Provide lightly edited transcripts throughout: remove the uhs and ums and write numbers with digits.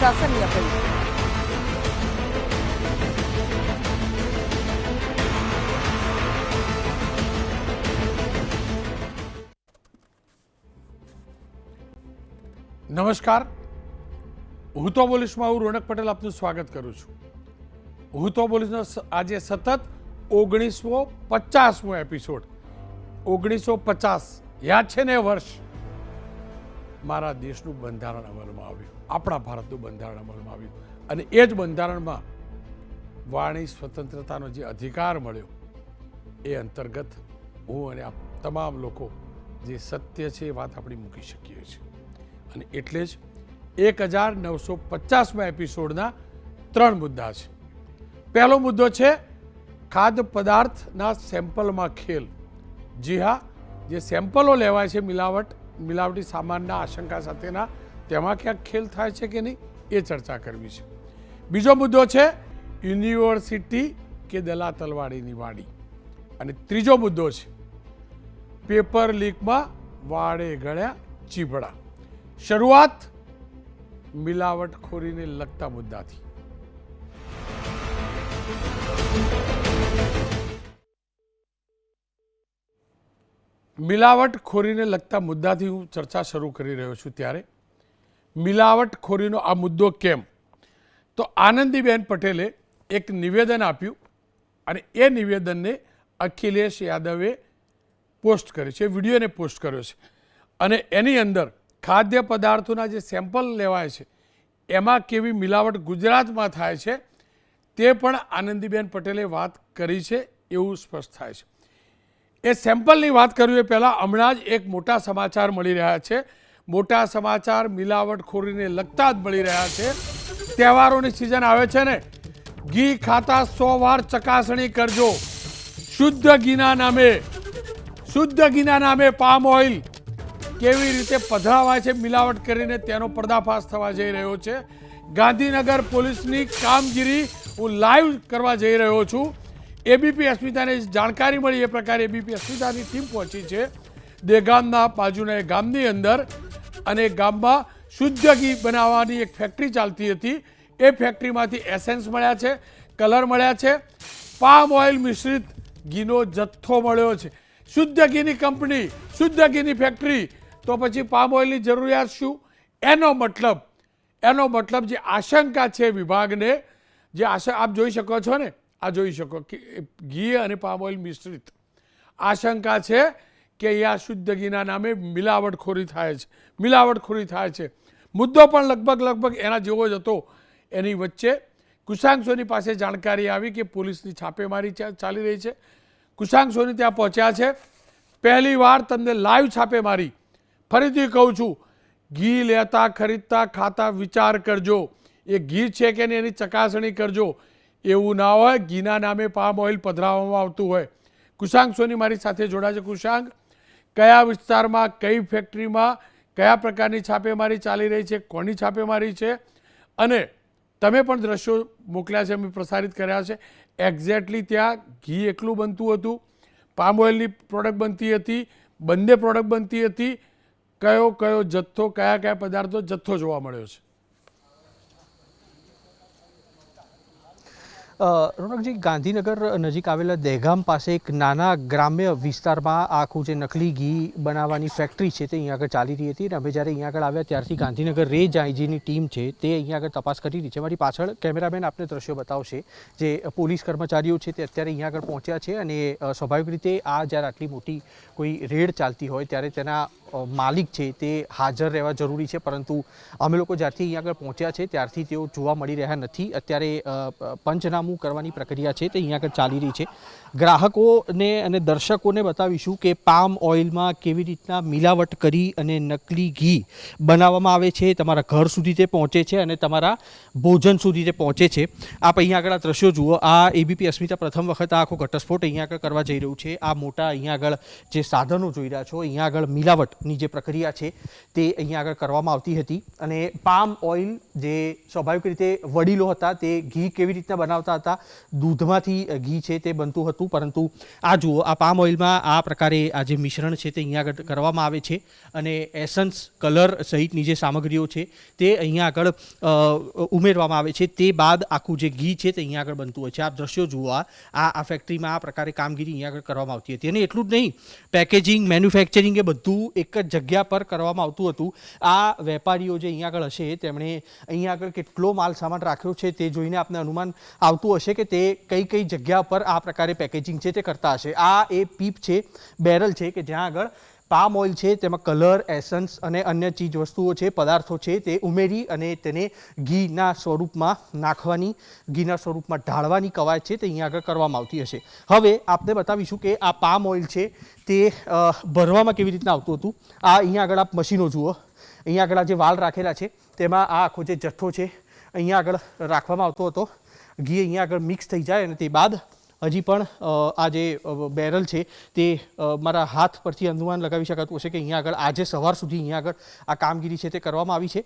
શાસનની અપીલ. નમસ્કાર, હું તો બોલીશમાં હું રોનક પટેલ આપનું સ્વાગત કરું છું. હું તો બોલીશનો આજે સતત 1950મો એપિસોડ. 1950 યાદ છે ને? એ વર્ષ મારા દેશનું બંધારણ અમલમાં આવ્યું, આપણા ભારતનું બંધારણ અમલમાં આવ્યું, અને એ જ બંધારણમાં વાણી સ્વતંત્રતાનો જે અધિકાર મળ્યો એ અંતર્ગત હું અને આ તમામ લોકો જે સત્ય છે એ વાત આપણે મૂકી શકીએ છીએ. અને એટલે જ 1950મા એપિસોડના 3 મુદ્દા છે. પહેલો મુદ્દો છે ખાદ્ય પદાર્થના સેમ્પલમાં ખેલ. જી હા, જે સેમ્પલો લેવાય છે મિલાવટી સામાનના આશંકા સાથેના, તેમાં ક્યાંક ખેલ થાય છે કે નહીં એ ચર્ચા કરવી છે. બીજો મુદ્દો છે યુનિવર્સિટી કે દલા તલવાડીની વાડી. અને ત્રીજો મુદ્દો છે પેપર લીકમાં વાડે ગળ્યા ચીભડા. શરૂઆત મિલાવટખોરીને લગતા મુદ્દાથી. મિલાવટખોરીને લગતા મુદ્દાથી હું ચર્ચા શરૂ કરી રહ્યો છું. ત્યારે મિલાવટખોરીનો આ મુદ્દો કેમ? તો આનંદીબેન પટેલે એક નિવેદન આપ્યું અને એ નિવેદનને અખિલેશ યાદવે પોસ્ટ કર્યું છે, વિડીયોને પોસ્ટ કર્યો છે. અને એની અંદર ખાદ્ય પદાર્થોના જે સેમ્પલ લેવાય છે એમાં કેવી મિલાવટ ગુજરાતમાં થાય છે તે પણ આનંદીબેન પટેલે વાત કરી છે એવું સ્પષ્ટ થાય છે. એ સેમ્પલની વાત કરવી એ પહેલાં હમણાં જ એક મોટા સમાચાર મળી રહ્યા છે. મોટા સમાચાર મિલાવટખોરીને લગતા જ મળી રહ્યા છે. તહેવારોની સિઝન આવે છે ને, ઘી ખાતા 100 વાર ચકાસણી કરજો. શુદ્ધ ઘીના નામે પામ ઓઇલ કેવી રીતે પધરાવાય છે મિલાવટ કરીને, તેનો પર્દાફાશ થવા જઈ રહ્યો છે. ગાંધીનગર પોલીસની કામગીરી હું લાઈવ કરવા જઈ રહ્યો છું. એબીપી અસ્મિતાને જાણકારી મળી એ પ્રકારે એબીપી અસ્મિતાની ટીમ પહોંચી છે દેગામના બાજુના એ ગામની અંદર, અને ગામમાં શુદ્ધ ઘી બનાવવાની એક ફેક્ટરી ચાલતી હતી. એ ફેક્ટરીમાંથી એસેન્સ મળ્યા છે, કલર મળ્યા છે, પામ ઓઇલ મિશ્રિત ઘીનો જથ્થો મળ્યો છે. શુદ્ધ ઘીની કંપની, શુદ્ધ ઘીની ફેક્ટરી, તો પછી પામ ઓઇલની જરૂરિયાત શું? એનો મતલબ જે આશંકા છે વિભાગને, જે આપ જોઈ શકો છો ને, આ જોઈ શકો કે ઘી અને પામ ઓઇલ મિશ્રિત, આશંકા છે કે અહીંયા શુદ્ધ ઘીના નામે મિલાવટખોરી થાય છે. મુદ્દો પણ લગભગ એના જેવો જ હતો. એની વચ્ચે કુશાંક સોની પાસે જાણકારી આવી કે પોલીસની છાપેમારી ચાલી રહી છે. કુશાંક સોની ત્યાં પહોંચ્યા છે. પહેલી વાર તમને લાઈવ છાપેમારી. ફરીથી કહું છું, ઘી લેતા, ખરીદતા, ખાતા વિચાર કરજો. એ ઘી છે કે નહીં એની ચકાસણી કરજો. એવું ના હોય ઘીના નામે પામ ઓઇલ પધરાવવામાં આવતું હોય. કુશાંક સોની મારી સાથે જોડાય છે. કુશાંક, કયા વિસ્તારમાં, કઈ ફેક્ટરીમાં, કયા પ્રકારની છાપેમારી ચાલી રહી છે, કોની છાપેમારી છે, અને તમે પણ દ્રશ્યો મોકલ્યા છે, અમે પ્રસારિત કર્યા છે. એક્ઝેક્ટલી ત્યાં ઘી એકલું બનતું હતું, પામ ઓઇલની પ્રોડક્ટ બનતી હતી, બંને પ્રોડક્ટ બનતી હતી, કયો જથ્થો, કયા પદાર્થો જથ્થો જોવા મળ્યો છે? રોનકજી, ગાંધીનગર નજીક આવેલા દહેગામ પાસે એક નાના ગ્રામ્ય વિસ્તારમાં આખું જે નકલી ઘી બનાવવાની ફેક્ટરી છે તે અહીંયા આગળ ચાલી રહી હતી. અને અમે જ્યારે અહીંયા આગળ આવ્યા ત્યારથી ગાંધીનગર રેન્જ આઈજીની ટીમ છે તે અહીંયા આગળ તપાસ કરી રહી છે. મારી પાછળ કેમેરામેન આપને દ્રશ્યો બતાવશે. જે પોલીસ કર્મચારીઓ છે તે અત્યારે અહીંયા આગળ પહોંચ્યા છે, અને સ્વાભાવિક રીતે આ જ્યારે આટલી મોટી કોઈ રેડ ચાલતી હોય ત્યારે તેના માલિક છે તે હાજર રહેવા જરૂરી છે, પરંતુ અમે લોકો જ્યારથી અહીંયા આગળ પહોંચ્યા છે ત્યારથી તેઓ જોવા મળી રહ્યા નથી. અત્યારે પંચનામું કરવાની પ્રક્રિયા છે તે અહીંયા આગળ ચાલી રહી છે. ગ્રાહકોને અને દર્શકોને બતાવીશું કે પામ ઓઇલમાં કેવી રીતના મિલાવટ કરી અને નકલી ઘી બનાવવામાં આવે છે. તમારા ઘર સુધી તે પહોંચે છે અને તમારા ભોજન સુધી તે પહોંચે છે. આપ અહીંયા આગળ આ દ્રશ્યો જુઓ. આ એબીપી અસ્મિતા પ્રથમ વખત આ આખો ઘટસ્ફોટ અહીંયા આગળ કરવા જઈ રહ્યું છે. આ મોટા અહીંયા આગળ જે સાધનો જોઈ રહ્યા છો, અહીંયા આગળ મિલાવટ ની જે પ્રક્રિયા છે તે અહીંયા આગળ કરવામાં આવતી હતી અને પામ ઓઇલ જે સ્વાભાવિક રીતે વડીલો હતા તે ઘી કેવી રીતના બનાવતા હતા, દૂધમાંથી ઘી છે તે બનતું હતું, પરંતુ આ જુઓ આ પામ ઓઇલમાં આ પ્રકારે આ જે મિશ્રણ છે તે અહીંયા આગળ કરવામાં આવે છે અને એસન્સ કલર સહિતની જે સામગ્રીઓ છે તે અહીંયા આગળ ઉમેરવામાં આવે છે. તે બાદ આખું જે ઘી છે તે અહીંયા આગળ બનતું હોય છે. આપ દ્રશ્યો જુઓ, આ ફેક્ટરીમાં આ પ્રકારે કામગીરી અહીંયા આગળ કરવામાં આવતી હતી અને એટલું જ નહીં, પેકેજિંગ, મેન્યુફેક્ચરિંગ એ બધું એક જ જગ્યા પર કરવામાં આવતું હતું. આ વેપારીઓ જે અહીંયા આગળ હશે તેમણે અહીંયા આગળ કેટલો માલ સામાન રાખ્યો છે તે જોઈને આપને અનુમાન આવતું હશે કે તે કઈ કઈ જગ્યા પર આ પ્રકારે પેકેજિંગ છે તે કરતા હશે. આ એ પીપ છે, બેરલ છે કે જ્યાં આગળ પામ ઓઇલ છે તેમાં કલર, એસન્સ અને અન્ય ચીજ વસ્તુઓ છે, પદાર્થો છે તે ઉમેરી અને તેને ઘીના સ્વરૂપમાં નાખવાની, ઘીના સ્વરૂપમાં ઢાળવાની કવાયત છે તે અહીંયા આગળ કરવામાં આવતી હશે. હવે આપને બતાવીશું કે આ પામ ઓઇલ છે તે ભરવામાં કેવી રીતના આવતું હતું. આ અહીંયા આગળ આપ મશીનો જુઓ, અહીંયા આગળ આ જે વાલ રાખેલા છે તેમાં આ આખો જે જથ્થો છે અહીંયા આગળ રાખવામાં આવતો હતો. ઘી અહીંયા આગળ મિક્સ થઈ જાય અને તે બાદ હજી પણ આ જે બેરલ છે તે મારા હાથ પરથી અનુમાન લગાવી શકાતું હશે કે અહીંયા આગળ આજે સવાર સુધી અહીંયા આગળ આ કામગીરી છે તે કરવામાં આવી છે.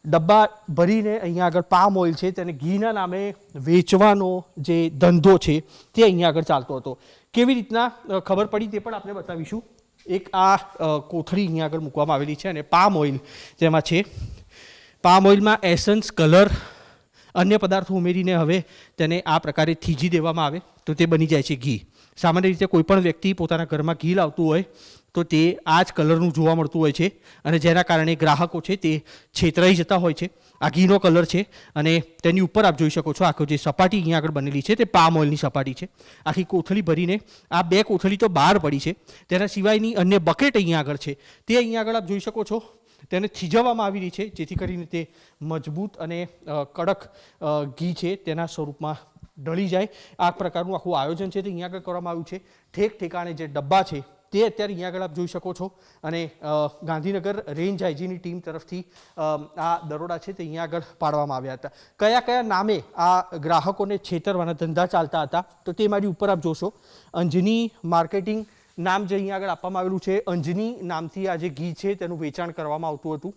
ડબ્બા ભરીને અહીંયા આગળ પામ ઓઇલ છે તેને ઘીના નામે વેચવાનો જે ધંધો છે તે અહીંયા આગળ ચાલતો હતો. કેવી રીતના ખબર પડી તે પણ આપણે બતાવીશું. એક આ કોથળી અહીંયા આગળ મૂકવામાં આવેલી છે અને પામ ઓઇલ તેમાં છે. પામ ઓઇલમાં એસન્સ, કલર, અન્ય પદાર્થો ઉમેરીને હવે તેને આ પ્રકારે થીજી દેવામાં આવે તો તે બની જાય છે ઘી. સામાન્ય રીતે કોઈ પણ વ્યક્તિ પોતાના ઘરમાં ઘી લાવતું હોય તો તે આ જ કલરનું જોવા મળતું હોય છે અને જેના કારણે ગ્રાહકો છે તે છેતરાઈ જતા હોય છે. આ ઘીનો કલર છે અને તેની ઉપર આપ જોઈ શકો છો આખો જે સપાટી અહીંયા આગળ બનેલી છે તે પામ ઓઇલની સપાટી છે. આખી કોથળી ભરીને આ 2 કોથળી તો બહાર પડી છે, તેના સિવાયની અન્ય બકેટ અહીંયા આગળ છે તે અહીંયા આગળ આપ જોઈ શકો છો તેને થીજવવામાં આવી રહી છે જેથી કરીને તે મજબૂત અને કડક ઘી છે તેના સ્વરૂપમાં ઢળી જાય. આ પ્રકારનું આખું આયોજન છે તે અહીંયા આગળ કરવામાં આવ્યું છે. ઠેક ઠેકાણે જે ડબ્બા છે તે અત્યારે અહીંયા આગળ આપ જોઈ શકો છો અને ગાંધીનગર રેન્જ આઈજીની ટીમ તરફથી આ દરોડા છે તે અહીંયા આગળ પાડવામાં આવ્યા હતા. કયા કયા નામે આ ગ્રાહકોને છેતરવાના ધંધા ચાલતા હતા તો તે મારી ઉપર આપ જોશો. અંજની માર્કેટિંગ નામ જે અહીંયા આગળ આપવામાં આવેલું છે, અંજની નામથી આ જે ઘી છે તેનું વેચાણ કરવામાં આવતું હતું.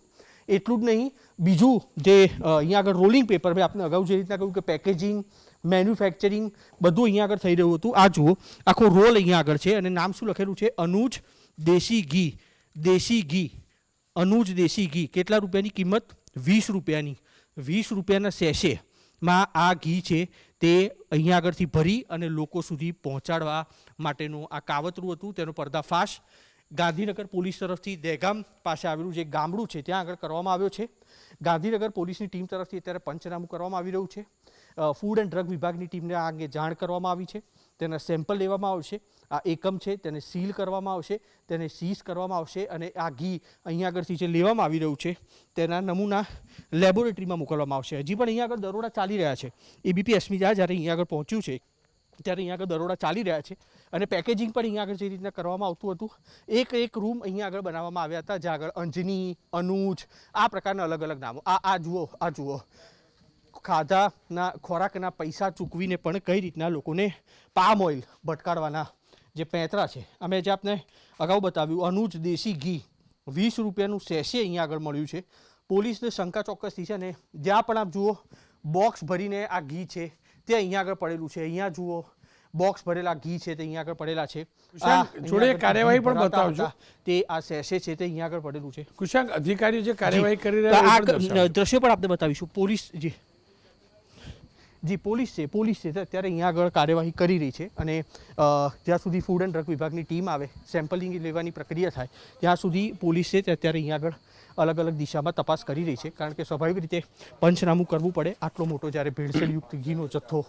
એટલું જ નહીં, બીજું જે અહીંયા આગળ રોલિંગ પેપર, મેં આપને અગાઉ જે રીતના કહ્યું કે પેકેજિંગ, મેન્યુફેક્ચરિંગ બધું અહીંયા આગળ થઈ રહ્યું હતું. આ જુઓ આખો રોલ અહીંયા આગળ છે અને નામ શું લખેલું છે? અનુજ દેશી ઘી. દેશી ઘી, અનુજ દેશી ઘી. કેટલા રૂપિયાની કિંમત? 20 રૂપિયાની. 20 રૂપિયાના સેશેમાં આ ઘી છે તે અહીંયા આગળથી ભરી અને લોકો સુધી પહોંચાડવા માટેનું આ કાવતરું હતું. તેનો પર્દાફાશ ગાંધીનગર પોલીસ તરફથી દહેગામ પાસે આવેલું જે ગામડું છે ત્યાં આગળ કરવામાં આવ્યો છે. ગાંધીનગર પોલીસની ટીમ તરફથી અત્યારે પંચનામું કરવામાં આવી રહ્યું છે. ફૂડ એન્ડ ડ્રગ વિભાગની ટીમને આ અંગે જાણ કરવામાં આવી છે. તેના સેમ્પલ લેવામાં આવશે. આ એકમ છે તેને સીલ કરવામાં આવશે, તેને સીઝ કરવામાં આવશે અને આ ઘી અહીંયા આગળથી જે લેવામાં આવી રહ્યું છે તેના નમૂના લેબોરેટરીમાં મોકલવામાં આવશે. હજી પણ અહીંયા આગળ દરોડા ચાલી રહ્યા છે. એબીપી અસ્મિતા જ્યારે અહીંયા આગળ પહોંચ્યું છે ત્યારે અહીંયા આગળ દરોડા ચાલી રહ્યા છે અને પેકેજિંગ પણ અહીંયા આગળ જે રીતના કરવામાં આવતું હતું, એક રૂમ અહીંયા આગળ બનાવવામાં આવ્યા હતા જ્યાં આગળ અંજની, અનુજ, આ પ્રકારના અલગ અલગ નામો. આ જુઓ ખાધાના ખોરાકના પૈસા ચૂકવીને પણ કઈ રીતના લોકોને પામ ઓઇલ ભટકાડવાના જે પેંતરા છે. અમે જે આપને અગાઉ બતાવ્યું, અનુજ દેશી ઘી 20 રૂપિયાનું સેશે અહીંયા આગળ મળ્યું છે. પોલીસને શંકા ચોક્કસથી છે ને જ્યાં પણ આપ જુઓ બોક્સ ભરીને આ ઘી છે તે અહીંયા આગળ પડેલું છે. અહીંયા જુઓ બોક્સ ભરેલા ઘી છે તે અહીંયા આગળ પડેલા છે. જોડે કાર્યવાહી પણ બતાવજો. તે આ સેશે છે તે અહીંયા આગળ પડેલું છે. કુશાંક, અધિકારીઓ જે કાર્યવાહી કરી રહ્યા આ દ્રશ્યો પણ આપણે બતાવીશું. પોલીસ પોલીસ છે અત્યારે અહીંયા આગળ કાર્યવાહી કરી રહી છે અને જ્યાં સુધી ફૂડ એન્ડ ડ્રગ વિભાગની ટીમ આવે, સેમ્પલિંગ લેવાની પ્રક્રિયા થાય ત્યાં સુધી પોલીસ છે તે અત્યારે અહીંયા આગળ અલગ અલગ દિશામાં તપાસ કરી રહી છે. કારણ કે સ્વાભાવિક રીતે પંચનામું કરવું પડે. આટલો મોટો જ્યારે ભેળસેળયુક્ત ઘીનો જથ્થો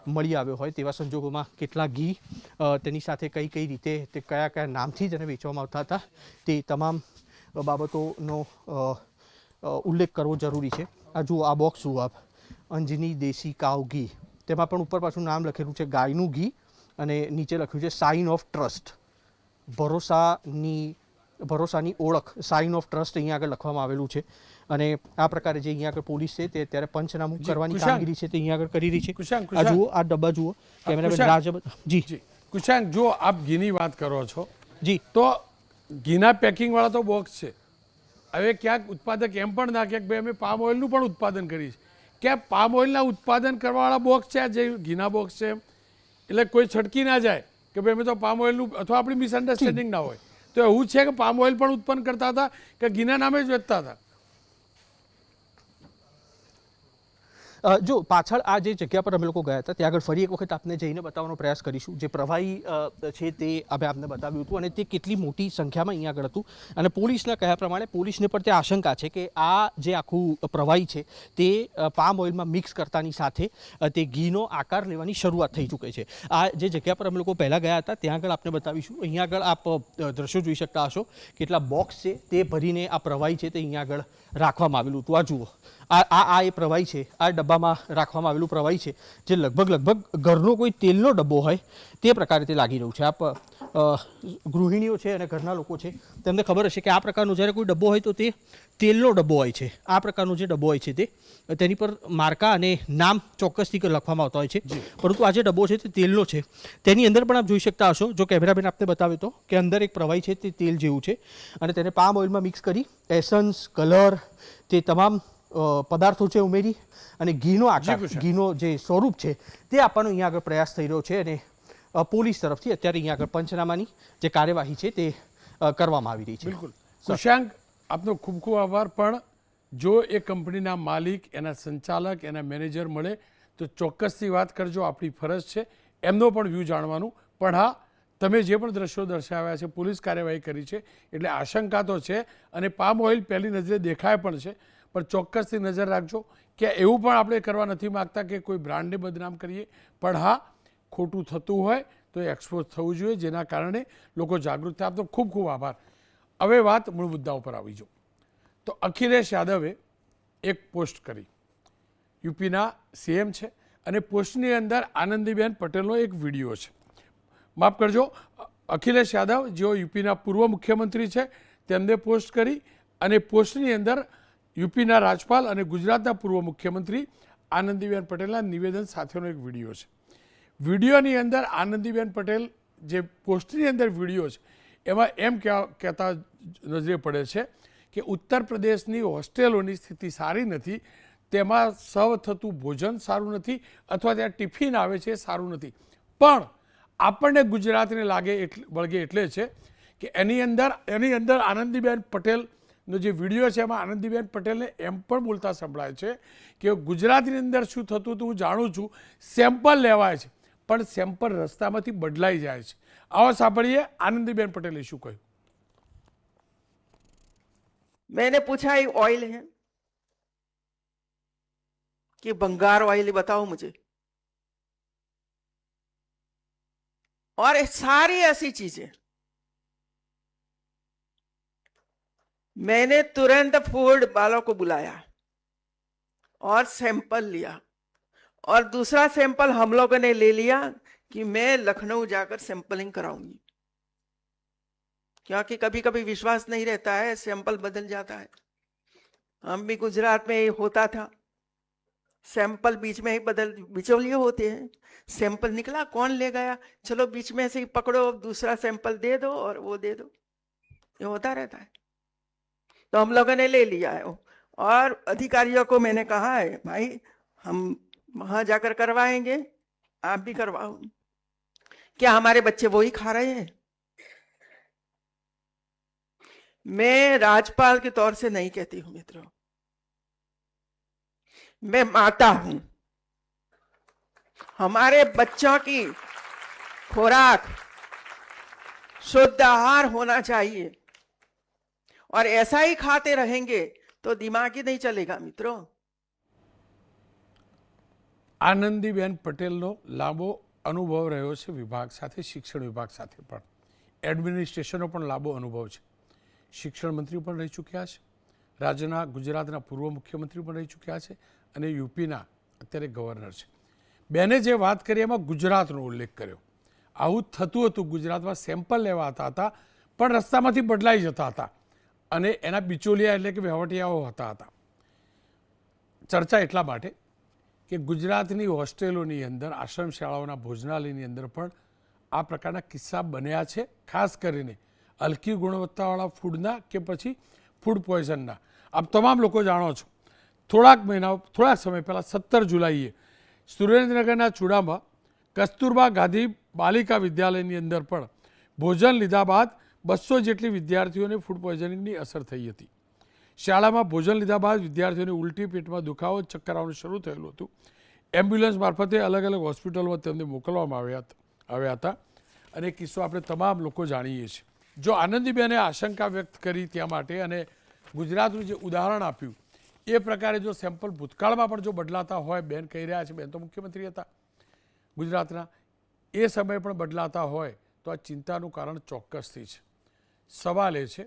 મળી આવ્યો હોય તેવા સંજોગોમાં કેટલા ઘી, તેની સાથે કઈ કઈ રીતે, તે કયા કયા નામથી તેને વેચવામાં આવતા હતા, તે તમામ બાબતોનો ઉલ્લેખ કરવો જરૂરી છે. આ જુઓ, આ બોક્સ જુઓ આપ, અંજની દેશી કાવ ઘી. તેમાં પણ ઉપર પાછું નામ લખેલું છે ગાયનું ઘી અને નીચે લખ્યું છે સાઇન ઓફ ટ્રસ્ટ. ભરોસાની ઓળખ, સાઇન ઓફ ટ્રસ્ટ અહીંયા આગળ લખવામાં આવેલું છે. અને આ પ્રકારે જે અહીંયા આગળ પોલીસ છે તે અત્યારે પંચનામું કરવાની કામગીરી છે તે અહીંયા આગળ કરી રહી છે. આ જુઓ, આ ડબ્બા જુઓ. કેમેરામેન રાજ. જી કુશાંક, જો આપ ઘીની વાત કરો છો જી, તો ઘીના પેકિંગવાળા તો બોક્સ છે. હવે ક્યાંક ઉત્પાદક એમ પણ નાખે કે ભાઈ અમે પામ ઓઇલનું પણ ઉત્પાદન કરીએ છીએ. ક્યાં પામ ઓઇલના ઉત્પાદન કરવાવાળા બોક્સ છે આ જે ઘીના બોક્સ છે એટલે કોઈ છટકી ના જાય કે ભાઈ અમે તો પામ ઓઇલનું, અથવા આપણી મિસઅન્ડરસ્ટેન્ડિંગ ના હોય તો એવું છે કે પામ ઓઇલ પણ ઉત્પન્ન કરતા હતા કે ઘીના નામે જ વેચતા હતા. જો પાછળ આ જે જગ્યા પર અમે લોકો ગયા હતા ત્યાં આગળ ફરી એક વખત આપને જઈને બતાવવાનો પ્રયાસ કરીશું. જે પ્રવાહી છે તે અમે આપને બતાવ્યું હતું અને તે કેટલી મોટી સંખ્યામાં અહીંયા આગળ હતું. અને પોલીસના કહ્યા પ્રમાણે પોલીસને પણ ત્યાં આશંકા છે કે આ જે આખું પ્રવાહી છે તે પામ ઓઇલમાં મિક્સ કરતાની સાથે તે ઘીનો આકાર લેવાની શરૂઆત થઈ ચૂકી છે. આ જે જગ્યા પર અમે લોકો પહેલાં ગયા હતા ત્યાં આગળ આપને બતાવીશું. અહીંયા આગળ આપ દ્રશ્યો જોઈ શકતા હશો, કેટલા બોક્સ છે તે ભરીને આ પ્રવાહી છે તે અહીંયા આગળ રાખવામાં આવેલું હતું. આ જુઓ, આ એ પ્રવાહી છે, આ ડબ્બામાં રાખવામાં આવેલું પ્રવાહી છે જે લગભગ ઘરનો કોઈ તેલનો ડબ્બો હોય તે પ્રકારે તે લાગી રહ્યું છે. આપ ગૃહિણીઓ છે અને ઘરના લોકો છે તેમને ખબર હશે કે આ પ્રકારનો જ્યારે કોઈ ડબ્બો હોય તો તે તેલનો ડબ્બો હોય છે. આ પ્રકારનો જે ડબ્બો હોય છે તે તેની પર માર્કા અને નામ ચોક્કસથી લખવામાં આવતા હોય છે, પરંતુ આ જે ડબ્બો છે તે તેલનો છે. તેની અંદર પણ આપ જોઈ શકતા હશો, જો કેમેરામેન આપને બતાવે તો, કે અંદર એક પ્રવાહી છે તે તેલ જેવું છે અને તેને પામ ઓઇલમાં મિક્સ કરી એસન્સ, કલર, તે તમામ પદાર્થો છે ઉમેરી અને ઘીનો આકાર, ઘીનો જે સ્વરૂપ છે તે આપવાનો અહીંયા આગળ પ્રયાસ થઈ રહ્યો છે. અને પોલીસ તરફથી અત્યારે અહીંયા આગળ પંચનામાની જે કાર્યવાહી છે તે કરવામાં આવી રહી છે. બિલકુલ. કુશાંક, આપનો ખૂબ ખૂબ આભાર. પણ જો એ કંપનીના માલિક, એના સંચાલક, એના મેનેજર મળે તો ચોક્કસથી વાત કરજો. આપણી ફરજ છે એમનો પણ વ્યૂ જાણવાનું. પણ હા, તમે જે પણ દ્રશ્યો દર્શાવ્યા છે, પોલીસ કાર્યવાહી કરી છે એટલે આશંકા તો છે અને પામ ઓઇલ પહેલી નજરે દેખાય પણ છે. પણ ચોક્કસથી નજર રાખજો કે એવું પણ આપણે કરવા નથી માગતા કે કોઈ બ્રાન્ડને બદનામ કરીએ. પણ હા, ખોટું થતું હોય તો એ એક્સપોઝ થવું જોઈએ, જેના કારણે લોકો જાગૃત થાય. આપનો ખૂબ ખૂબ આભાર. હવે વાત મૂળ મુદ્દા ઉપર આવી જાઓ તો અખિલેશ યાદવે એક પોસ્ટ કરી, યુપીના સીએમ છે અને પોસ્ટની અંદર આનંદીબેન પટેલનો એક વિડીયો છે. માફ કરજો, અખિલેશ યાદવ જેઓ યુપીના પૂર્વ મુખ્યમંત્રી છે તેમને પોસ્ટ કરી અને પોસ્ટની અંદર યુપીના રાજપાલ અને ગુજરાતના પૂર્વ મુખ્યમંત્રી આનંદીબેન પટેલના નિવેદન સાથેનો એક વિડીયો છે. વિડીયોની અંદર આનંદીબેન પટેલ જે પોસ્ટની અંદર વિડીયો છે એમાં એમ કહેતા નજરે પડે છે કે ઉત્તર પ્રદેશની હોસ્ટેલોની સ્થિતિ સારી નથી, તેમાં સર્વ થતું ભોજન સારું નથી અથવા ત્યાં ટિફિન આવે છે એ સારું નથી. પણ આપણને ગુજરાતને વળગે એટલે છે કે એની અંદર આનંદીબેન પટેલનો જે વિડીયો છે એમાં આનંદીબેન પટેલને એમ પણ બોલતા સંભળાય છે કે ગુજરાતની અંદર શું થતું હતું હું જાણું છું, સેમ્પલ લેવાય છે પણ સેમ્પલ રસ્તામાંથી બદલાઈ જાય છે. આવો સાંભળીએ આનંદીબેન પટેલે શું કહ્યું. मैंने पूछा ये ऑयल है कि बंगार ऑयल बताओ मुझे, और सारी ऐसी चीजें मैंने तुरंत फूड वालों को बुलाया और सैंपल लिया और दूसरा सैंपल हम लोगों ने ले लिया कि मैं लखनऊ जाकर सैंपलिंग कराऊंगी, क्योंकि कभी कभी विश्वास नहीं रहता है, सैंपल बदल जाता है. हम भी गुजरात में ये होता था, सैंपल बीच में ही बिचौलिए होते हैं. सैंपल निकला, कौन ले गया, चलो बीच में से ही पकड़ो, दूसरा सैंपल दे दो और वो दे दो, ये होता रहता है. तो हम लोगों ने ले लिया है और अधिकारियों को मैंने कहा है भाई हम वहां जाकर करवाएंगे, आप भी करवाओ. क्या हमारे बच्चे वही खा रहे हैं? मैं राजपाल के तौर से नहीं कहती हूं मित्रों, मैं माता हूं. हमारे बच्चों की खुराक शुद्ध आहार होना चाहिए और ऐसा ही खाते रहेंगे तो दिमाग ही नहीं चलेगा मित्रों. આનંદીબેન પટેલનો લાંબો અનુભવ રહ્યો છે વિભાગ સાથે, શિક્ષણ વિભાગ સાથે પણ એડમિનિસ્ટ્રેશનનો પણ લાંબો અનુભવ છે. શિક્ષણ મંત્રી પણ રહી ચૂક્યા છે, રાજ્યના ગુજરાતના પૂર્વ મુખ્યમંત્રી પણ રહી ચૂક્યા છે અને યુપીના અત્યારે ગવર્નર છે. બેને જે વાત કરી એમાં ગુજરાતનો ઉલ્લેખ કર્યો. આવું થતું હતું, ગુજરાતમાં સેમ્પલ લેવાતા હતા પણ રસ્તામાંથી બદલાઈ જતા હતા અને એના બિચોલિયા એટલે કે વહીવટિયાઓ હતા. ચર્ચા એટલા માટે કે ગુજરાતની હોસ્ટેલોની અંદર, આશ્રમ શાળાઓના ભોજનાલયની અંદર પણ આ પ્રકારના કિસ્સા બન્યા છે, ખાસ કરીને હલકી ગુણવત્તાવાળા ફૂડના કે પછી ફૂડ પોઈઝનના? આપ તમામ લોકો જાણો છો, થોડાક સમય પહેલાં 17 જુલાઈએ સુરેન્દ્રનગરના ચૂડામાં કસ્તુરબા ગાંધી બાલિકા વિદ્યાલયની અંદર પણ ભોજન લીધા બાદ 200 જેટલી વિદ્યાર્થીઓને ફૂડ પોઈઝનિંગની અસર થઈ હતી. શાળામાં ભોજન લીધા બાદ વિદ્યાર્થીઓને ઉલટી, પેટમાં દુખાવો, ચક્કર આવવાનું શરૂ થયેલું હતું. એમ્બ્યુલન્સ મારફતે અલગ અલગ હોસ્પિટલોમાં તેમને મોકલવામાં આવ્યા હતા અને કિસ્સો આપણે તમામ લોકો જાણીએ છીએ. જો આનંદીબેને આશંકા વ્યક્ત કરી ત્યાં માટે અને ગુજરાતનું જે ઉદાહરણ આપ્યું એ પ્રકારે જો સેમ્પલ ભૂતકાળમાં પણ જો બદલાતા હોય, બેન કહી રહ્યા છે, બેન તો મુખ્યમંત્રી હતા ગુજરાતના, એ સમયે પણ બદલાતા હોય તો આ ચિંતાનું કારણ ચોક્કસથી છે. સવાલ એ છે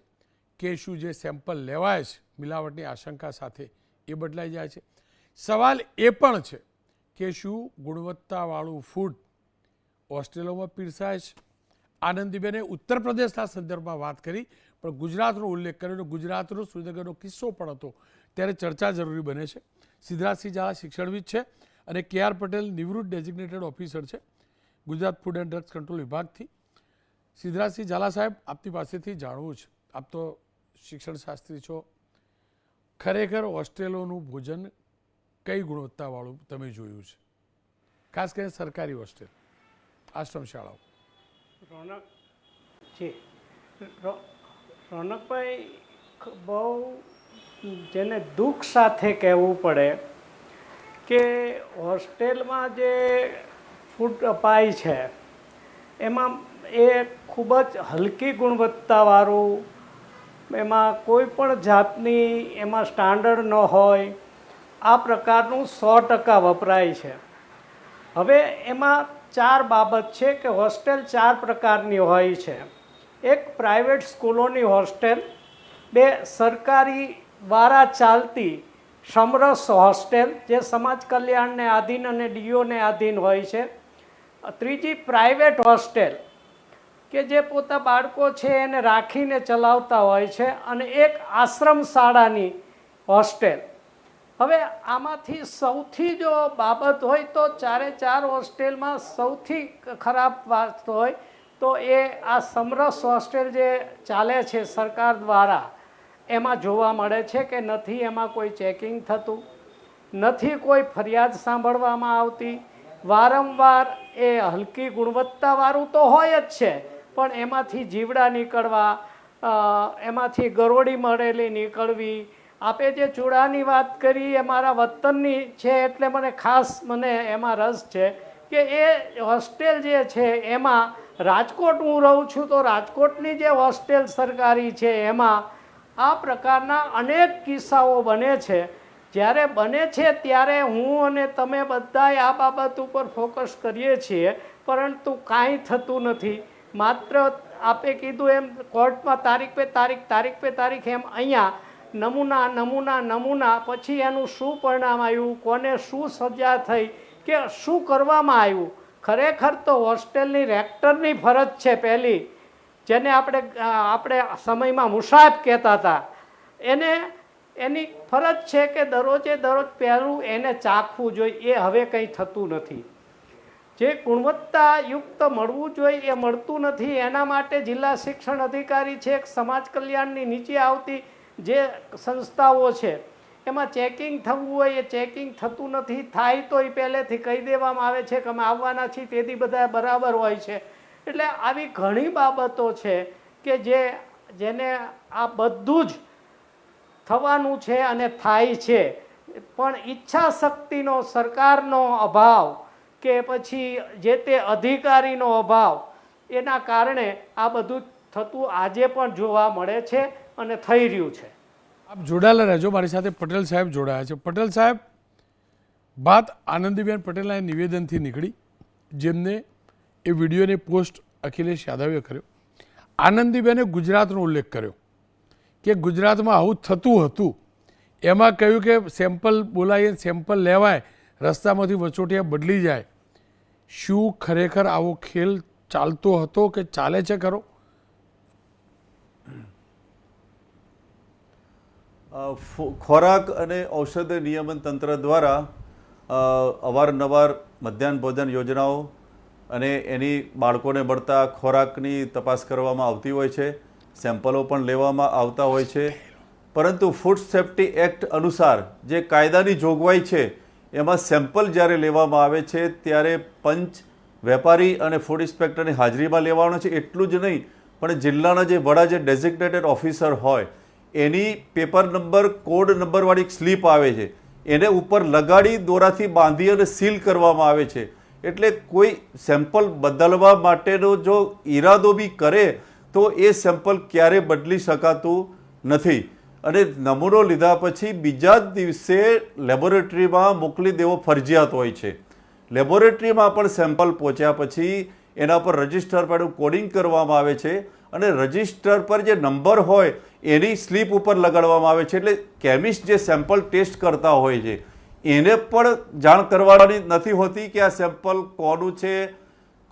કે શું જે સેમ્પલ લેવાય છે મિલાવટની આશંકા સાથે એ બદલાઈ જાય છે? સવાલ એ પણ છે કે શું ગુણવત્તાવાળું ફૂડ હોસ્ટેલોમાં પીરસાય છે? આનંદીબેને ઉત્તર પ્રદેશના સંદર્ભમાં વાત કરી, પણ ગુજરાતનો ઉલ્લેખ કર્યો અને ગુજરાતનો સુરેન્દ્રનગરનો કિસ્સો પણ હતો ત્યારે ચર્ચા જરૂરી બને છે. સિદ્ધરાજસિંહ ઝાલા શિક્ષણવિદ છે અને KR પટેલ નિવૃત્ત ડેઝિગ્નેટેડ ઓફિસર છે Gujarat food and drugs control વિભાગથી. સિદ્ધરાજસિંહ ઝાલા સાહેબ, આપની પાસેથી જાણવું છે, આપ તો શિક્ષણ શાસ્ત્રી છો, ખરેખર હોસ્ટેલોનું ભોજન કઈ ગુણવત્તાવાળું તમે જોયું છે, ખાસ કરીને સરકારી હોસ્ટેલ, આશ્રમ શાળાઓ? રોનકભાઈ, બહુ જેને દુઃખ સાથે કહેવું પડે કે હોસ્ટેલમાં જે ફૂડ અપાય છે એમાં એ ખૂબ જ હલકી ગુણવત્તાવાળું, એમાં કોઈ પણ જાતની એમાં સ્ટાન્ડર્ડ ન હોય, આ પ્રકારનું 100% વપરાય છે. હવે એમાં 4 બાબત છે કે હોસ્ટેલ 4 પ્રકારની હોય છે. એક પ્રાઇવેટ સ્કૂલોની હોસ્ટેલ, 2 સરકારી દ્વારા ચાલતી સમરસ હોસ્ટેલ જે સમાજ કલ્યાણને આધીન અને DOને આધીન હોય છે. 3જી પ્રાઇવેટ હોસ્ટેલ કે જે પોતા બાળકો છે એને રાખીને ચલાવતા હોય છે, અને એક આશ્રમ શાળાની હોસ્ટેલ. હવે આમાંથી સૌથી જો બાબત હોય તો 4 હોસ્ટેલમાં સૌથી ખરાબ વાત હોય તો એ આ સમરસ હોસ્ટેલ જે ચાલે છે સરકાર દ્વારા, એમાં જોવા મળે છે કે નથી એમાં કોઈ ચેકિંગ થતું, નથી કોઈ ફરિયાદ સાંભળવામાં આવતી. વારંવાર એ હલકી ગુણવત્તાવાળું તો હોય જ છે, પણ એમાંથી જીવડા નીકળવા, એમાંથી ગરોળી મળેલી નીકળવી. આપે જે ચૂડાની વાત કરી એ મારા વતનની છે એટલે મને એમાં રસ છે કે એ હોસ્ટેલ જે છે એમાં રાજકોટ હું રહું છું તો રાજકોટની જે હોસ્ટેલ સરકારી છે એમાં આ પ્રકારના અનેક કિસ્સાઓ બને છે. જ્યારે બને છે ત્યારે હું અને તમે બધાય આ બાબત ઉપર ફોકસ કરીએ છીએ, પરંતુ કાંઈ થતું નથી. માત્ર આપે કીધું એમ કોર્ટમાં તારીખ પે તારીખ એમ અહીંયા નમૂના, પછી એનું શું પરિણામ આવ્યું, કોને શું સજા થઈ કે શું કરવામાં આવ્યું. ખરેખર તો હોસ્ટેલની રેક્ટરની ફરજ છે પહેલી, જેને આપણે સમયમાં મુસાહેબ કહેતા હતા, એની ફરજ છે કે દરરોજ પહેલું એને ચાખવું જોઈએ. એ હવે કંઈ થતું નથી. જે ગુણવત્તાયુક્ત મળવું જોઈએ એ મળતું નથી. એના માટે જિલ્લા શિક્ષણ અધિકારી છે, સમાજ કલ્યાણની નીચે આવતી જે સંસ્થાઓ છે એમાં ચેકિંગ થવું હોય એ ચેકિંગ થતું નથી. થાય તો એ પહેલેથી કહી દેવામાં આવે છે કે અમે આવવાના છીએ, તેથી બધા બરાબર હોય છે. એટલે આવી ઘણી બાબતો છે કે જેને આ બધું જ થવાનું છે અને થાય છે, પણ ઈચ્છા શક્તિનો, સરકારનો અભાવ કે પછી જે તે અધિકારીનો અભાવ, એના કારણે આ બધું થતું આજે પણ જોવા મળે છે અને થઈ રહ્યું છે. આપ જોડાયેલા રહેજો, મારી સાથે પટેલ સાહેબ જોડાયા છે. પટેલ સાહેબ, વાત આનંદીબેન પટેલના નિવેદનથી નીકળી, જેમને એ વિડીયોની પોસ્ટ અખિલેશ યાદવે કર્યો. આનંદીબેને ગુજરાતનો ઉલ્લેખ કર્યો કે ગુજરાતમાં આવું થતું હતું. એમાં કહ્યું કે સેમ્પલ બોલાવીએ, સેમ્પલ લેવાય, રસ્તામાંથી વચોટિયા બદલી જાય. શું ખરેખર આવો ખેલ ચાલતો હતો કે ચાલે છે ખરો? ખોરાક અને ઔષધ નિયમન તંત્ર દ્વારા અવારનવાર મધ્યાહન ભોજન યોજનાઓ અને એની બાળકોને મળતા ખોરાકની તપાસ કરવામાં આવતી હોય છે. સેમ્પલો પણ લેવામાં આવતા હોય છે, પરંતુ ફૂડ સેફ્ટી એક્ટ અનુસાર જે કાયદાની જોગવાઈ છે એમાં સેમ્પલ જ્યારે લેવામાં આવે છે ત્યારે પંચ, વેપારી અને ફૂડ ઇન્સ્પેક્ટરની હાજરીમાં લેવાનો છે. એટલું જ નહીં, પણ જિલ્લાના જે વડા, જે ડેઝિગ્નેટેડ ઓફિસર હોય એની પેપર નંબર, કોડ નંબરવાળી સ્લીપ આવે છે, એને ઉપર લગાડી દોરાથી બાંધી અને સીલ કરવામાં આવે છે. એટલે કોઈ સેમ્પલ બદલવા માટેનો જો ઈરાદો બી કરે તો એ સેમ્પલ ક્યારે બદલી શકાતું નથી. અને નમૂનો લીધા પછી બીજા જ દિવસે લેબોરેટરીમાં મોકલી દેવો ફરજિયાત હોય છે. લેબોરેટરીમાં પણ સેમ્પલ પહોંચ્યા પછી એના પર રજિસ્ટર પર કોડિંગ કરવામાં આવે છે અને રજિસ્ટર પર જે નંબર હોય એની સ્લીપ ઉપર લગાડવામાં આવે છે. એટલે કેમિસ્ટ જે સેમ્પલ ટેસ્ટ કરતા હોય છે એને પણ જાણ કરવાની નથી હોતી કે આ સેમ્પલ કોનું છે,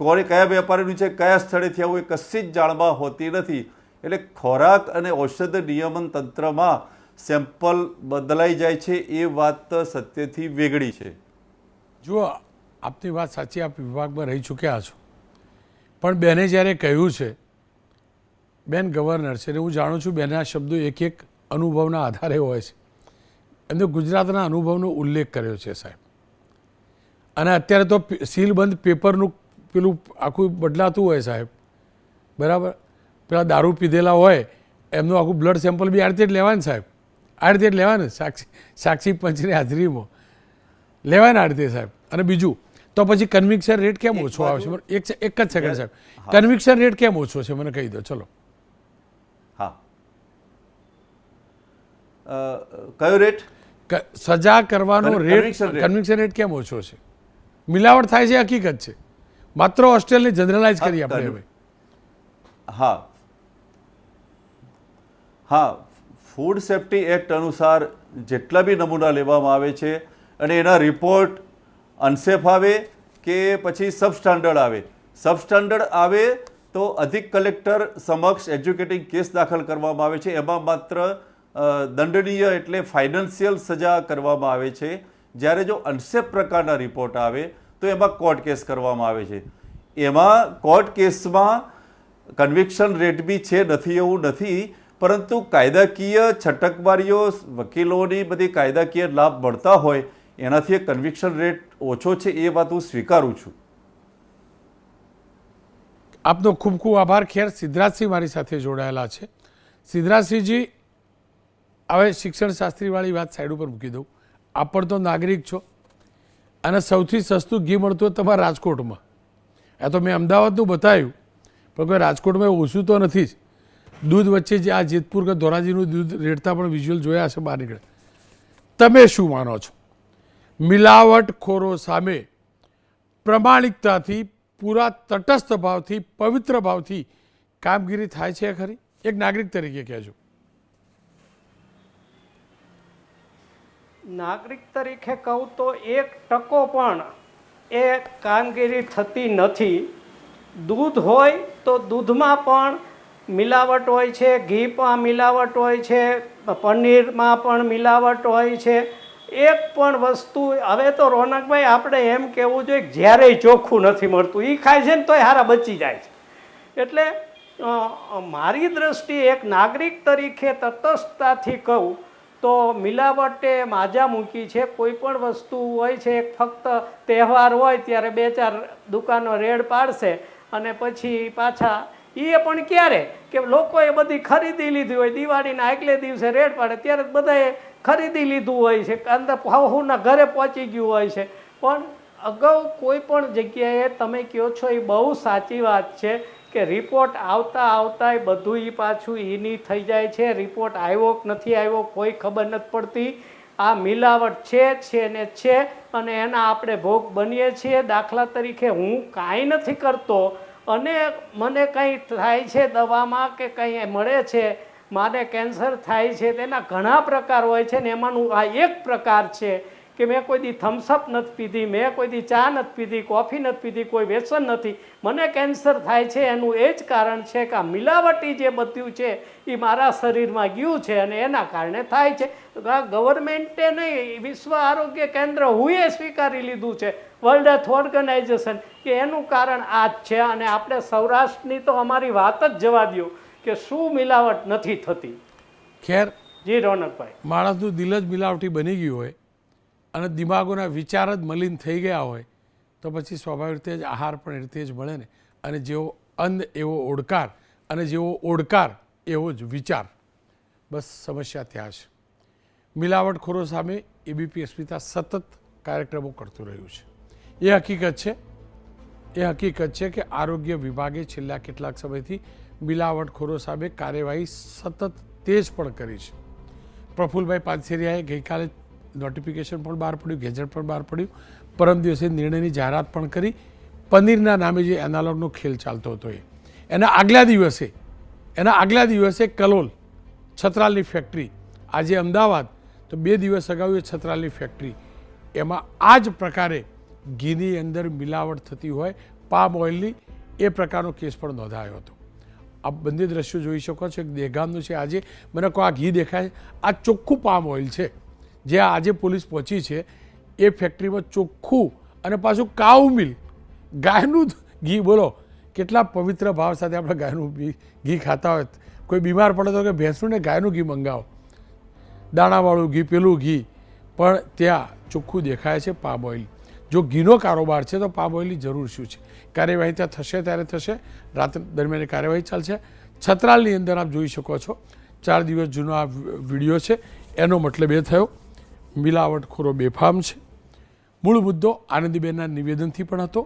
કોને, કયા વેપારીનું છે, કયા સ્થળેથી આવું, એ કશી જ જાણવા હોતી નથી. એટલે ખોરાક અને ઔષધ નિયમન તંત્રમાં સેમ્પલ બદલાઈ જાય છે એ વાત સત્યથી વેગળી છે. જુઓ, આપની વાત સાચી, આપ વિભાગમાં રહી ચૂક્યા છો, પણ બેને જ્યારે કહ્યું છે, બેન ગવર્નર છે, હું જાણું છું બેનના શબ્દો એક એક અનુભવના આધારે હોય છે. એમને ગુજરાતના અનુભવનો ઉલ્લેખ કર્યો છે સાહેબ. અને અત્યારે તો સીલબંધ પેપરનું પેલું આખું બદલાતું હોય સાહેબ, બરાબર. પેલા દારૂ પીધેલા હોય એમનું આખું બ્લડ સેમ્પલ બી આ રીતે જ લેવાય ને સાહેબ, આ રીતે જ લેવાય ને, સાક્ષી પંચની હાજરીમાં લેવાય ને આ રીતે સાહેબ. અને બીજું તો પછી કન્વિક્શન રેટ કેમ ઓછો આવે છે? એક જ સેકન્ડ સાહેબ, કન્વિક્શન રેટ કેમ ઓછો છે મને કહી દો. ચલો. હા, કયો રેટ? સજા કરવાનો રેટ, કન્વિક્શન રેટ કેમ ઓછો છે? મિલાવટ થાય છે હકીકત છે, માત્ર હોસ્ટેલને જનરલાઇઝ કરી આપણે હવે. હા હા, ફૂડ સેફ્ટી એક્ટ અનુસાર જેટલા બી નમૂના લેવામાં આવે છે અને એના રિપોર્ટ અનસેફ આવે કે પછી સબસ્ટાન્ડર્ડ આવે, સબસ્ટાન્ડર્ડ આવે તો અધિક કલેક્ટર સમક્ષ એજ્યુકેટિંગ કેસ દાખલ કરવામાં આવે છે. એમાં માત્ર દંડનીય એટલે ફાઇનાન્શિયલ સજા કરવામાં આવે છે. જ્યારે જો અનસેફ પ્રકારના રિપોર્ટ આવે તો એમાં કોર્ટ કેસ કરવામાં આવે છે. એમાં કોર્ટ કેસમાં કન્વિક્શન રેટ બી છે, નથી એવું નથી, પરંતુ કાયદાકીય છટકબારીઓ, વકીલોની બધી કાયદાકીય લાભ મળતા હોય એનાથી કન્વિક્શન રેટ ઓછો છે એ વાત હું સ્વીકારું છું. આપનો ખૂબ ખૂબ આભાર. ખેર, સિદ્ધરાજસિંહ મારી સાથે જોડાયેલા છે. સિદ્ધરાજસિંહજી, હવે શિક્ષણ શાસ્ત્રીવાળી વાત સાઈડ ઉપર મૂકી દઉં. આપ પણ તો નાગરિક છો અને સૌથી સસ્તું ઘી મળતું હોય તમારા રાજકોટમાં. આ તો મેં અમદાવાદનું બતાવ્યું, પણ કોઈ રાજકોટમાં ઓછું તો નથી જ. દૂધ વચ્ચે જે આ જેતપુર કે ધોરાજીનું દૂધ રેડતા પણ વિઝ્યુઅલ જોયા હશે બહાર નીકળે. તમે શું માનો છો? મિલાવટખોરો સામે પ્રમાણિકતાથી, પૂરા તટસ્થ ભાવથી, પવિત્ર ભાવથી કામગીરી થાય છે ખરી? એક નાગરિક તરીકે કહેજો. નાગરિક તરીકે કહું તો 1% પણ એ કામગીરી થતી નથી. દૂધ હોય તો દૂધમાં પણ મિલાવટ હોય છે, ઘીમાં મિલાવટ હોય છે, પનીરમાં પણ મિલાવટ હોય છે. એક પણ વસ્તુ, હવે તો રોનકભાઈ આપણે એમ કહેવું જોઈએ કે જ્યારેય ચોખ્ખું નથી મળતું, એ ખાય છે ને તોય હારા બચી જાય છે. એટલે મારી દ્રષ્ટિએ એક નાગરિક તરીકે તટસ્થતાથી કહું તો મિલાવટે માજા મૂકી છે. કોઈ પણ વસ્તુ હોય છે, ફક્ત તહેવાર હોય ત્યારે 2-4 દુકાનો રેડ પાડશે અને પછી પાછા, એ પણ ક્યારે કે લોકોએ બધી ખરીદી લીધી હોય, દિવાળીના આગલે દિવસે રેડ પાડે ત્યારે બધાએ ખરીદી લીધું હોય છે, અંદર ભાવના ઘરે પહોંચી ગયું હોય છે. પણ અગાઉ કોઈ પણ જગ્યાએ તમે કહો છો એ બહુ સાચી વાત છે કે રિપોર્ટ આવતા બધું એ પાછું એની થઈ જાય છે. રિપોર્ટ આવ્યો કે નથી આવ્યો કોઈ ખબર નથી પડતી. આ મિલાવટ છે ને છે અને એના આપણે ભોગ બનીએ છીએ. દાખલા તરીકે હું કાંઈ નથી કરતો અને મને કંઈ થાય છે દવામાં કે કંઈ મળે છે, મારે કેન્સર થાય છે, તેના ઘણા પ્રકાર હોય છે ને એમાંનું આ એક પ્રકાર છે કે મેં કોઈ દી થમ્સઅપ નથી પીધી, મેં કોઈ દી ચા નથી પીધી, કોફી નથી પીધી, કોઈ વ્યસન નથી, મને કેન્સર થાય છે. એનું એ જ કારણ છે કે આ મિલાવટી જે બધું છે એ મારા શરીરમાં ગયું છે અને એના કારણે થાય છે. ગવર્મેન્ટે નહીં, વિશ્વ આરોગ્ય કેન્દ્ર હુંએ સ્વીકારી લીધું છે, વર્લ્ડ હેલ્થ ઓર્ગેનાઇઝેશન, કે એનું કારણ આ જ છે. અને આપણે સૌરાષ્ટ્રની તો અમારી વાત જ જવા દો કે શું મિલાવટ નથી થતી. ખેર જી રોનકભાઈ. માણસનું દિલ જ મિલાવટી બની ગયું હોય અને દિમાગોના વિચાર જ મલિન થઈ ગયા હોય તો પછી સ્વાભાવિક રીતે જ આહાર પણ એ રીતે જ મળે ને. અને જેવો અન્ન એવો ઓડકાર અને જેવો ઓડકાર એવો જ વિચાર. બસ સમસ્યા ત્યાં છે. મિલાવટખોરો સામે એબીપી અસ્મિતા સતત કાર્યક્રમો કરતું રહ્યું છે. એ હકીકત છે કે આરોગ્ય વિભાગે છેલ્લા કેટલાક સમયથી મિલાવટખોરો સામે કાર્યવાહી સતત તેજ પણ કરી છે. પ્રફુલભાઈ પાનસેરિયાએ ગઈકાલે નોટિફિકેશન પણ બહાર પડ્યું, ગેજેટ પણ બહાર પડ્યું, પરમ દિવસે નિર્ણયની જાહેરાત પણ કરી. પનીરના નામે જે એનાલોગનો ખેલ ચાલતો હતો એના આગલા દિવસે કલોલ છત્રાલની ફેક્ટરી, આજે અમદાવાદ, તો 2 દિવસ અગાઉ એ છત્રાલની ફેક્ટરી, એમાં આ જ પ્રકારે ઘીની અંદર મિલાવટ થતી હોય પામ ઓઇલની, એ પ્રકારનો કેસ પણ નોંધાયો હતો. આ બંને દ્રશ્યો જોઈ શકો છો. એક દહેગામનું છે. આજે મને કહો આ ઘી દેખાય છે, આ ચોખ્ખું પામ ઓઇલ છે જે આજે પોલીસ પહોંચી છે. એ ફેક્ટરીમાં ચોખ્ખું અને પાછું કાઉ મિલ્ક, ગાયનું ઘી. બોલો કેટલા પવિત્ર ભાવ સાથે આપણે ગાયનું ઘી ખાતા હોય. કોઈ બીમાર પડે તો કે ભેંસનું ને ગાયનું ઘી મંગાવો, દાણાવાળું ઘી, પેલું ઘી, પણ ત્યાં ચોખ્ખું દેખાય છે પામ ઓઇલ. જો ઘીનો કારોબાર છે તો પામ ઓઇલની જરૂર શું છે? કાર્યવાહી ત્યાં થશે ત્યારે થશે. રાત દરમિયાન કાર્યવાહી ચાલશે. છત્રાલની અંદર આપ જોઈ શકો છો, 4 દિવસ જૂનો આ વિડીયો છે. એનો મતલબ એ થયો મિલાવટખોરો બેફામ છે. મૂળ મુદ્દો આનંદીબેનના નિવેદનથી પણ હતો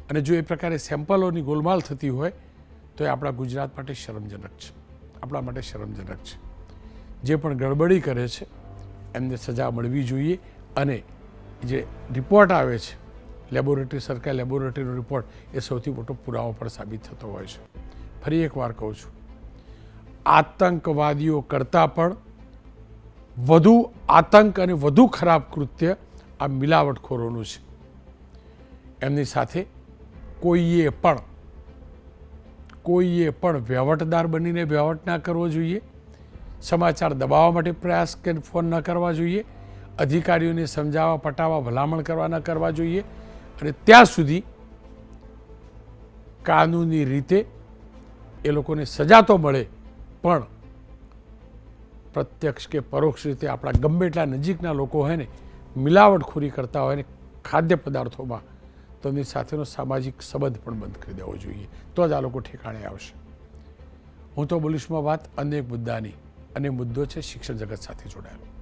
અને જો એ પ્રકારે સેમ્પલોની ગોલમાલ થતી હોય તો એ આપણા ગુજરાત માટે શરમજનક છે. આપણા માટે શરમજનક છે. જે પણ ગડબડી કરે છે એમને સજા મળવી જોઈએ. અને જે રિપોર્ટ આવે છે લેબોરેટરી, સરકારી લેબોરેટરીનો રિપોર્ટ, એ સૌથી મોટો પુરાવો પણ સાબિત થતો હોય છે. ફરી એકવાર કહું છું, આતંકવાદીઓ કરતાં પણ વધુ આતંક અને વધુ ખરાબ કૃત્ય આ મિલાવટખોરોનું છે. એમની સાથે કોઈએ પણ વહીવટદાર બનીને વહીવટ ના કરવો જોઈએ. સમાચાર દબાવવા માટે પ્રયાસ કે ફોન ન કરવા જોઈએ. અધિકારીઓને સમજાવવા, પટાવવા, ભલામણ કરવા ન કરવા જોઈએ. અને ત્યાં સુધી કાનૂની રીતે એ લોકોને સજા તો મળે, પણ પ્રત્યક્ષ કે પરોક્ષ રીતે આપણા ગમે એટલા નજીકના લોકો હોય ને મિલાવટખોરી કરતા હોય ને ખાદ્ય પદાર્થોમાં, તો એમની સાથેનો સામાજિક સંબંધ પણ બંધ કરી દેવો જોઈએ. તો જ આ લોકો ઠેકાણે આવશે. હું તો બોલીશમાં વાત અનેક મુદ્દાની, અને મુદ્દો છે શિક્ષણ જગત સાથે જોડાયેલો.